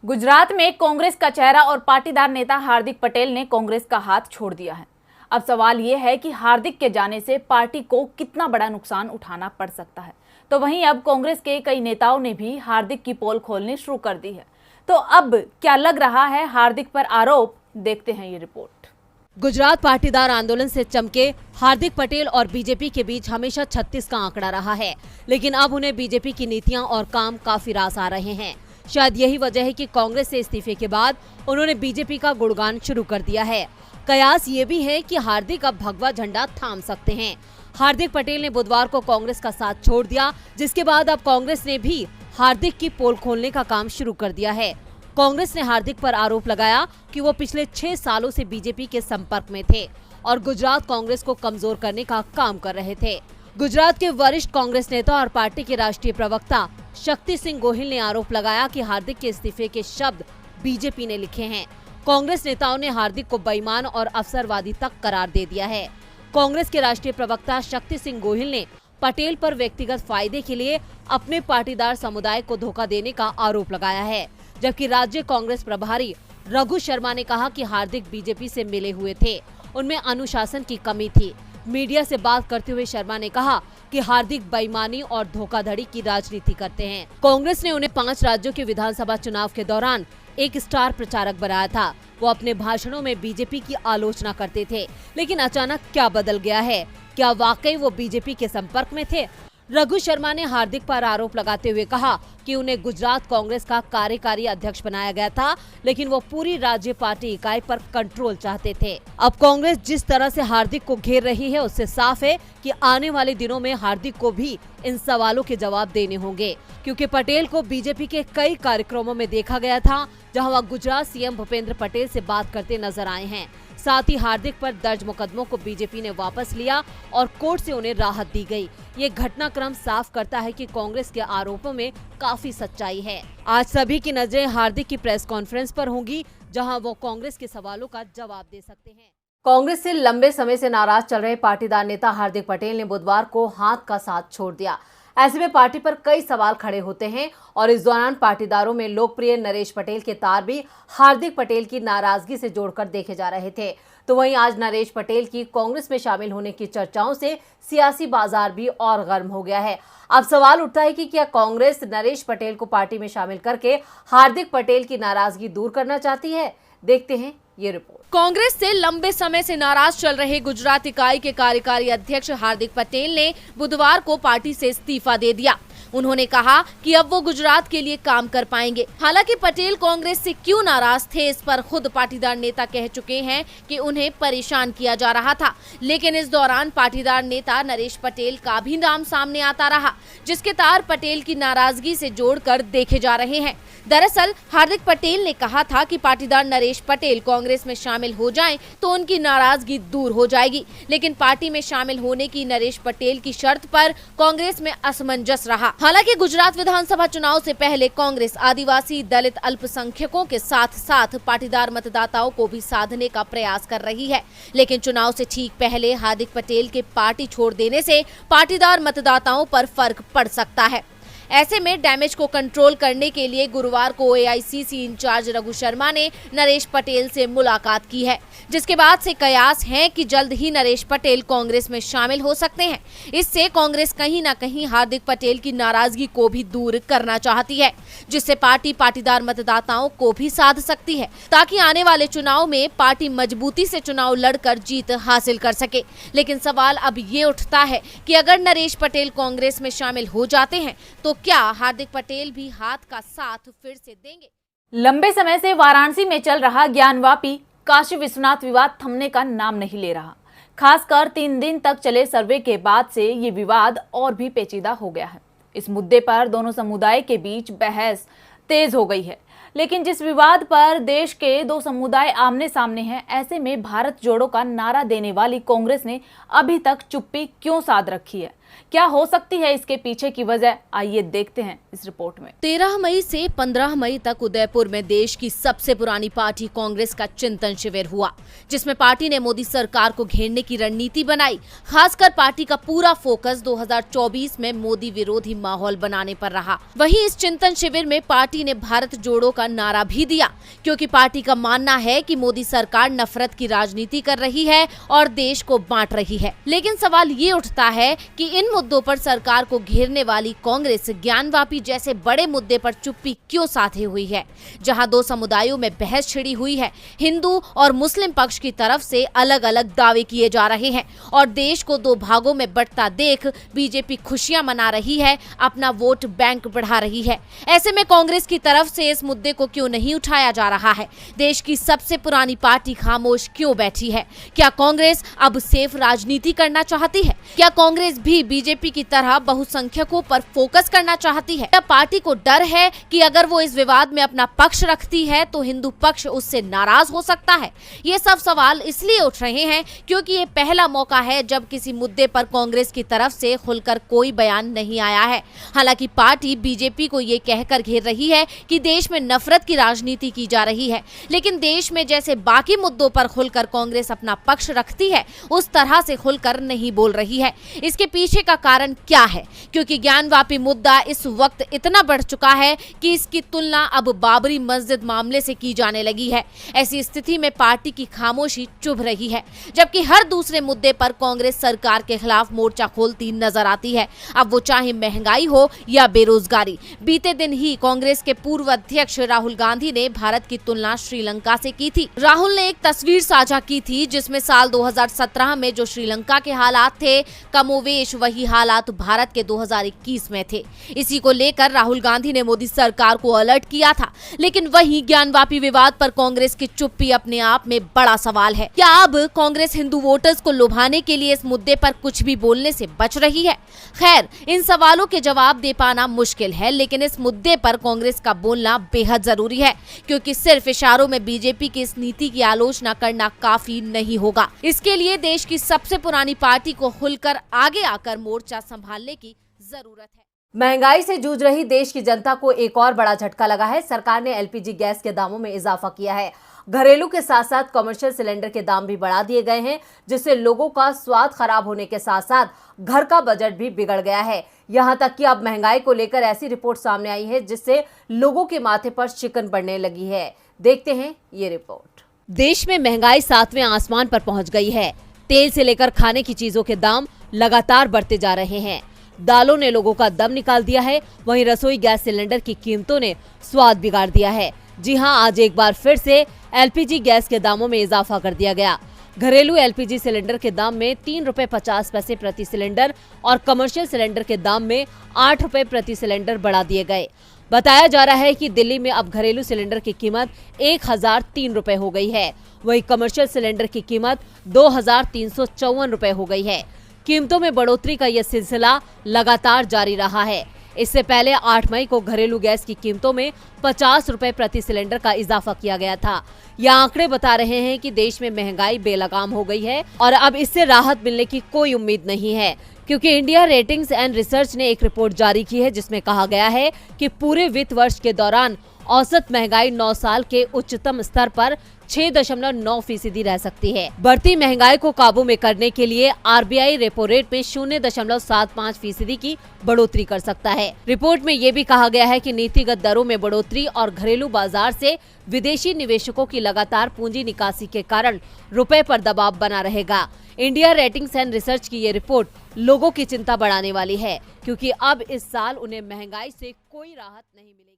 गुजरात में कांग्रेस का चेहरा और पाटीदार नेता हार्दिक पटेल ने कांग्रेस का हाथ छोड़ दिया है। अब सवाल ये है कि हार्दिक के जाने से पार्टी को कितना बड़ा नुकसान उठाना पड़ सकता है। तो वहीं अब कांग्रेस के कई नेताओं ने भी हार्दिक की पोल खोलनी शुरू कर दी है। तो अब क्या लग रहा है हार्दिक पर आरोप, देखते हैं ये रिपोर्ट। गुजरात पाटीदार आंदोलन से चमके हार्दिक पटेल और बीजेपी के बीच हमेशा 36 का आंकड़ा रहा है, लेकिन अब उन्हें बीजेपी की नीतियां और काम काफी रास आ रहे हैं। शायद यही वजह है कि कांग्रेस से इस्तीफे के बाद उन्होंने बीजेपी का गुणगान शुरू कर दिया है। कयास ये भी है कि हार्दिक अब भगवा झंडा थाम सकते हैं। हार्दिक पटेल ने बुधवार को कांग्रेस का साथ छोड़ दिया, जिसके बाद अब कांग्रेस ने भी हार्दिक की पोल खोलने का काम शुरू कर दिया है। कांग्रेस ने हार्दिक पर आरोप लगाया कि वो पिछले 6 सालों से बीजेपी के संपर्क में थे और गुजरात कांग्रेस को कमजोर करने का काम कर रहे थे। गुजरात के वरिष्ठ कांग्रेस नेता और पार्टी के राष्ट्रीय प्रवक्ता शक्ति सिंह गोहिल ने आरोप लगाया कि हार्दिक के इस्तीफे के शब्द बीजेपी ने लिखे हैं। कांग्रेस नेताओं ने हार्दिक को बेईमान और अवसरवादी तक करार दे दिया है। कांग्रेस के राष्ट्रीय प्रवक्ता शक्ति सिंह गोहिल ने पटेल पर व्यक्तिगत फायदे के लिए अपने पाटीदार समुदाय को धोखा देने का आरोप लगाया है, जबकि राज्य कांग्रेस प्रभारी रघु शर्मा ने कहा कि हार्दिक बीजेपी से मिले हुए थे, उनमें अनुशासन की कमी थी। मीडिया से बात करते हुए शर्मा ने कहा कि हार्दिक बेईमानी और धोखाधड़ी की राजनीति करते हैं। कांग्रेस ने उन्हें 5 राज्यों के विधानसभा चुनाव के दौरान एक स्टार प्रचारक बनाया था। वो अपने भाषणों में बीजेपी की आलोचना करते थे, लेकिन अचानक क्या बदल गया है? क्या वाकई वो बीजेपी के संपर्क में थे? रघु शर्मा ने हार्दिक पर आरोप लगाते हुए कहा कि उन्हें गुजरात कांग्रेस का कार्यकारी अध्यक्ष बनाया गया था, लेकिन वो पूरी राज्य पार्टी इकाई पर कंट्रोल चाहते थे। अब कांग्रेस जिस तरह से हार्दिक को घेर रही है, उससे साफ है कि आने वाले दिनों में हार्दिक को भी इन सवालों के जवाब देने होंगे, क्योंकि पटेल को बीजेपी के कई कार्यक्रमों में देखा गया था, जहां वह गुजरात सीएम भूपेंद्र पटेल से बात करते नजर आए हैं। साथ ही हार्दिक पर दर्ज मुकदमों को बीजेपी ने वापस लिया और कोर्ट से उन्हें राहत दी गई। ये घटनाक्रम साफ करता है कि कांग्रेस के आरोपों में काफी सच्चाई है। आज सभी की नजरें हार्दिक की प्रेस कॉन्फ्रेंस पर होंगी, जहां वो कांग्रेस के सवालों का जवाब दे सकते हैं। कांग्रेस से लंबे समय से नाराज चल रहे पाटीदार नेता हार्दिक पटेल ने बुधवार को हाथ का साथ छोड़ दिया। ऐसे में पार्टी पर कई सवाल खड़े होते हैं और इस दौरान पाटीदारों में लोकप्रिय नरेश पटेल के तार भी हार्दिक पटेल की नाराजगी से जोड़कर देखे जा रहे थे। तो वहीं आज नरेश पटेल की कांग्रेस में शामिल होने की चर्चाओं से सियासी बाजार भी और गर्म हो गया है। अब सवाल उठता है कि क्या कांग्रेस नरेश पटेल को पार्टी में शामिल करके हार्दिक पटेल की नाराजगी दूर करना चाहती है? देखते हैं ये रिपोर्ट। कांग्रेस से लंबे समय से नाराज चल रहे गुजरात इकाई के कार्यकारी अध्यक्ष हार्दिक पटेल ने बुधवार को पार्टी से इस्तीफा दे दिया। उन्होंने कहा कि अब वो गुजरात के लिए काम कर पाएंगे। हालांकि पटेल कांग्रेस से क्यों नाराज थे, इस पर खुद पाटीदार नेता कह चुके हैं कि उन्हें परेशान किया जा रहा था। लेकिन इस दौरान पाटीदार नेता नरेश पटेल का भी नाम सामने आता रहा, जिसके तार पटेल की नाराजगी से जोड़कर देखे जा रहे हैं। दरअसल हार्दिक पटेल ने कहा था कि पाटीदार नरेश पटेल कांग्रेस में शामिल हो जाएं तो उनकी नाराजगी दूर हो जाएगी, लेकिन पार्टी में शामिल होने की नरेश पटेल की शर्त पर कांग्रेस में असमंजस रहा। हालांकि गुजरात विधानसभा चुनाव से पहले कांग्रेस आदिवासी, दलित, अल्पसंख्यकों के साथ साथ पाटीदार मतदाताओं को भी साधने का प्रयास कर रही है, लेकिन चुनाव से ठीक पहले हार्दिक पटेल के पार्टी छोड़ देने से पाटीदार मतदाताओं पर फर्क पड़ सकता है। ऐसे में डैमेज को कंट्रोल करने के लिए गुरुवार को एआईसीसी इंचार्ज रघु शर्मा ने नरेश पटेल से मुलाकात की है, जिसके बाद से कयास है कि जल्द ही नरेश पटेल कांग्रेस में शामिल हो सकते हैं। इससे कांग्रेस कहीं न कहीं हार्दिक पटेल की नाराजगी को भी दूर करना चाहती है, जिससे पार्टी पाटीदार मतदाताओं को भी साध सकती है, ताकि आने वाले चुनाव में पार्टी मजबूती से चुनाव लड़कर जीत हासिल कर सके। लेकिन सवाल अब ये उठता है कि अगर नरेश पटेल कांग्रेस में शामिल हो जाते हैं तो क्या हार्दिक पटेल भी हाथ का साथ फिर से देंगे? लंबे समय से वाराणसी में चल रहा ज्ञानवापी काशी विश्वनाथ विवाद थमने का नाम नहीं ले रहा। खासकर 3 दिन तक चले सर्वे के बाद से ये विवाद और भी पेचीदा हो गया है। इस मुद्दे पर दोनों समुदाय के बीच बहस तेज हो गई है, लेकिन जिस विवाद पर देश के 2 समुदाय आमने सामने हैं, ऐसे में भारत जोड़ो का नारा देने वाली कांग्रेस ने अभी तक चुप्पी क्यों साध रखी है? क्या हो सकती है इसके पीछे की वजह, आइए देखते हैं इस रिपोर्ट में। 13 मई से 15 मई तक उदयपुर में देश की सबसे पुरानी पार्टी कांग्रेस का चिंतन शिविर हुआ, जिसमें पार्टी ने मोदी सरकार को घेरने की रणनीति बनाई। खासकर पार्टी का पूरा फोकस 2024 में मोदी विरोधी माहौल बनाने पर रहा। वहीं इस चिंतन शिविर में पार्टी ने भारत जोड़ो का नारा भी दिया, क्योंकि पार्टी का मानना है कि मोदी सरकार नफरत की राजनीति कर रही है और देश को बांट रही है। लेकिन सवाल ये उठता है कि इन मुद्दों पर सरकार को घेरने वाली कांग्रेस ज्ञानवापी जैसे बड़े मुद्दे पर चुप्पी क्यों साधे हुई है, जहां दो समुदायों में बहस छिड़ी हुई है। हिंदू और मुस्लिम पक्ष की तरफ से अलग अलग दावे किए जा रहे हैं और देश को दो भागों में बंटता देख बीजेपी खुशियां मना रही है, अपना वोट बैंक बढ़ा रही है। ऐसे में कांग्रेस की तरफ से इस मुद्दे को क्यों नहीं उठाया जा रहा है? देश की सबसे पुरानी पार्टी खामोश क्यों बैठी है? क्या कांग्रेस अब सेफ राजनीति करना चाहती है? क्या कांग्रेस भी बीजेपी की तरह बहुसंख्यकों पर फोकस करना चाहती है? क्या पार्टी को डर है कि अगर वो इस विवाद में अपना पक्ष रखती है तो हिंदू पक्ष उससे नाराज हो सकता है? ये सब सवाल इसलिए उठ रहे हैं क्योंकि ये पहला मौका है जब किसी मुद्दे पर कांग्रेस की तरफ से खुलकर कोई बयान नहीं आया है। हालांकि पार्टी बीजेपी को ये कहकर घेर रही है कि देश में नफरत की राजनीति की जा रही है, लेकिन देश में जैसे बाकी मुद्दों पर खुलकर कांग्रेस अपना पक्ष रखती है उस तरह से खुलकर नहीं बोल रही है। इसके पीछे का कारण क्या है? क्योंकि ज्ञानवापी मुद्दा इस वक्त इतना बढ़ चुका है कि इसकी तुलना अब बाबरी मस्जिद मामले से की जाने लगी है। ऐसी स्थिति में पार्टी की खामोशी चुभ रही है, जबकि हर दूसरे मुद्दे पर कांग्रेस सरकार के खिलाफ मोर्चा खोलती नजर आती है, अब वो चाहे महंगाई हो या बेरोजगारी। बीते दिन ही कांग्रेस के पूर्व अध्यक्ष राहुल गांधी ने भारत की तुलना श्रीलंका से की थी। राहुल ने एक तस्वीर साझा की थी जिसमें साल 2017 में जो श्रीलंका के हालात थे, कमोवेश वही हालात भारत के 2021 में थे। इसी को लेकर राहुल गांधी ने मोदी सरकार को अलर्ट किया था। लेकिन वही ज्ञानवापी विवाद पर कांग्रेस की चुप्पी अपने आप में बड़ा सवाल है। क्या अब कांग्रेस हिंदू वोटर्स को लुभाने के लिए इस मुद्दे पर कुछ भी बोलने से बच रही है? खैर, इन सवालों के जवाब दे पाना मुश्किल है, लेकिन इस मुद्दे पर कांग्रेस का बोलना बेहद जरूरी है, क्योंकि सिर्फ इशारों में बीजेपी की इस नीति की आलोचना करना काफी नहीं होगा। इसके लिए देश की सबसे पुरानी पार्टी को खुलकर आगे आकर मोर्चा संभालने की जरूरत है। महंगाई से जूझ रही देश की जनता को एक और बड़ा झटका लगा है। सरकार ने एलपीजी गैस के दामों में इजाफा किया है। घरेलू के साथ साथ कमर्शियल सिलेंडर के दाम भी बढ़ा दिए गए हैं, जिससे लोगों का स्वाद खराब होने के साथ साथ घर का बजट भी बिगड़ गया है। यहां तक कि अब महंगाई को लेकर ऐसी रिपोर्ट सामने आई है जिससे लोगों के माथे पर शिकन पड़ने लगी है। देखते हैं ये रिपोर्ट। देश में महंगाई 7वें आसमान पर पहुंच गई है। तेल से लेकर खाने की चीजों के दाम लगातार बढ़ते जा रहे हैं। दालों ने लोगों का दम निकाल दिया है, वहीं रसोई गैस सिलेंडर की कीमतों ने स्वाद बिगाड़ दिया है। जी हां, आज एक बार फिर से एलपीजी गैस के दामों में इजाफा कर दिया गया। घरेलू एलपीजी सिलेंडर के दाम में 3 रुपए 50 पैसे प्रति सिलेंडर और कमर्शियल सिलेंडर के दाम में 8 रुपए प्रति सिलेंडर बढ़ा दिए गए। बताया जा रहा है कि दिल्ली में अब घरेलू सिलेंडर की कीमत 1003 रुपए हो गई है, वहीं कमर्शियल सिलेंडर की कीमत 2354 रुपए हो गई है। कीमतों में बढ़ोतरी का यह सिलसिला लगातार जारी रहा है। इससे पहले 8 मई को घरेलू गैस की कीमतों में 50 रुपए प्रति सिलेंडर का इजाफा किया गया था। यह आंकड़े बता रहे हैं कि देश में महंगाई बेलगाम हो गई है और अब इससे राहत मिलने की कोई उम्मीद नहीं है, क्योंकि इंडिया रेटिंग्स एंड रिसर्च ने एक रिपोर्ट जारी की है जिसमें कहा गया है कि पूरे वित्त वर्ष के दौरान औसत महंगाई 9 साल के उच्चतम स्तर पर 6.9% रह सकती है। बढ़ती महंगाई को काबू में करने के लिए आरबीआई रेपो रेट में 0.75% की बढ़ोतरी कर सकता है। रिपोर्ट में ये भी कहा गया है कि नीतिगत दरों में बढ़ोतरी और घरेलू बाजार से विदेशी निवेशकों की लगातार पूंजी निकासी के कारण रुपए पर दबाव बना रहेगा। इंडिया रेटिंग्स एंड रिसर्च की ये रिपोर्ट लोगों की चिंता बढ़ाने वाली है, क्योंकि अब इस साल उन्हें महंगाई से कोई राहत नहीं मिलेगी।